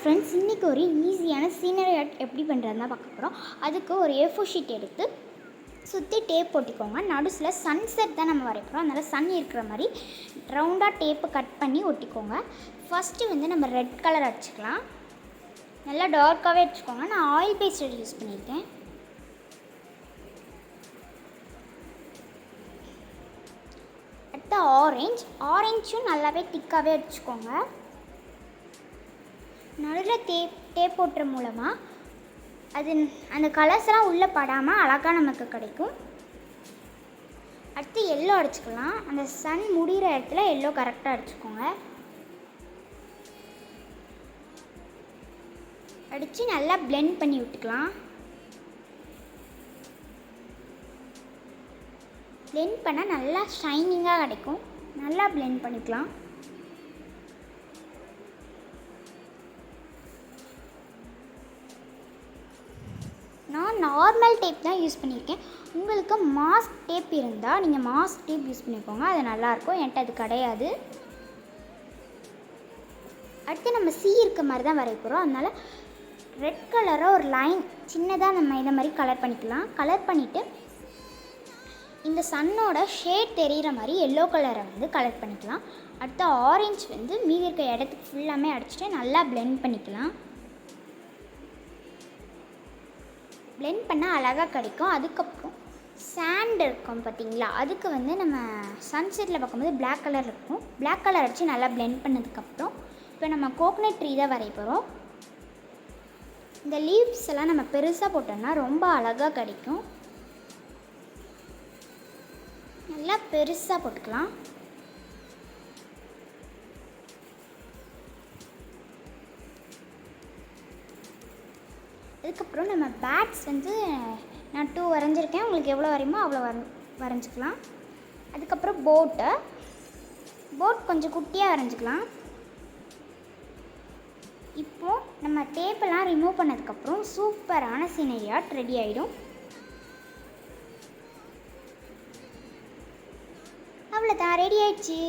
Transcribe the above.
Friends, இன்றைக்கி ஒரு ஈஸியான சீனரி ஆர்ட் எப்படி பண்ணுறதுனா பார்க்க போகிறோம். அதுக்கு ஒரு A4 ஷீட் எடுத்து சுற்றி டேப் போட்டிக்கோங்க. நடுஸில் சன்செட் தான் நம்ம வரைய போகிறோம். அதனால் சன் இருக்கிற மாதிரி ரவுண்டாக டேப்பை கட் பண்ணி ஒட்டிக்கோங்க. ஃபஸ்ட்டு நம்ம ரெட் கலர் அடிச்சுக்கலாம். நல்லா டார்க்காகவே அடிச்சுக்கோங்க. நான் ஆயில் பேஸ்டர் யூஸ் பண்ணியிருக்கேன். அடுத்து ஆரஞ்சும் நல்லாவே திக்காகவே அடிச்சுக்கோங்க. நடுவில் டேப் போட்டுற மூலமாக அது அந்த கலர்ஸ்லாம் உள்ளே படாமல் அழகாக நமக்கு கிடைக்கும். அடுத்து எல்லோ அடிச்சுக்கலாம். அந்த சன் முடிகிற இடத்துல எல்லோ கரெக்டாக அடிச்சுக்கோங்க. அடித்து நல்லா பிளெண்ட் பண்ணி விட்டுக்கலாம். பிளெண்ட் பண்ணால் நல்லா ஷைனிங்காக கிடைக்கும். நல்லா பிளெண்ட் பண்ணிக்கலாம். நான் நார்மல் டேப் தான் யூஸ் பண்ணியிருக்கேன். உங்களுக்கு மாஸ்க் டேப் இருந்தால் நீங்கள் மாஸ்க் டேப் யூஸ் பண்ணிக்கோங்க. அது நல்லாயிருக்கும். என்கிட்ட அது கிடையாது. அடுத்து நம்ம இருக்க மாதிரி தான் வரைய போகிறோம். அதனால் ரெட் கலராக ஒரு லைன் சின்னதாக நம்ம இதை மாதிரி கலர் பண்ணிக்கலாம். கலர் பண்ணிவிட்டு இந்த சன்னோட ஷேட் தெரிகிற மாதிரி எல்லோ கலரை கலர் பண்ணிக்கலாம். அடுத்து ஆரஞ்சு மீதி இருக்க இடத்துக்கு ஃபுல்லாமே அடிச்சுட்டு நல்லா பிளெண்ட் பண்ணிக்கலாம். பிளெண்ட் பண்ணால் அழகாக கிடைக்கும். அதுக்கப்புறம் சாண்ட் இருக்கும் பார்த்திங்களா, அதுக்கு நம்ம சன்செட்டில் பார்க்கும்போது பிளாக் கலர் இருக்கும். பிளாக் கலர் அடித்து நல்லா பிளெண்ட் பண்ணதுக்கப்புறம் இப்போ நம்ம கோகனட் ட்ரீ தான் வரைய போகிறோம். இந்த லீவ்ஸ் எல்லாம் நம்ம பெருசாக போட்டோம்னா ரொம்ப அழகாக கிடைக்கும். நல்லா பெருசாக போட்டுக்கலாம். அதுக்கப்புறம் நம்ம பேட்ஸ் நான் 2 வரைஞ்சிருக்கேன். உங்களுக்கு எவ்வளோ வரையுமோ அவ்வளோ வரைஞ்சிக்கலாம். அதுக்கப்புறம் போட் கொஞ்சம் குட்டியாக வரைஞ்சிக்கலாம். இப்போது நம்ம டேப்பெல்லாம் ரிமூவ் பண்ணதுக்கப்புறம் சூப்பரான சீனரி ஆர்ட் ரெடி ஆகிடும். அவ்வளோதான், ரெடி ஆயிடுச்சு.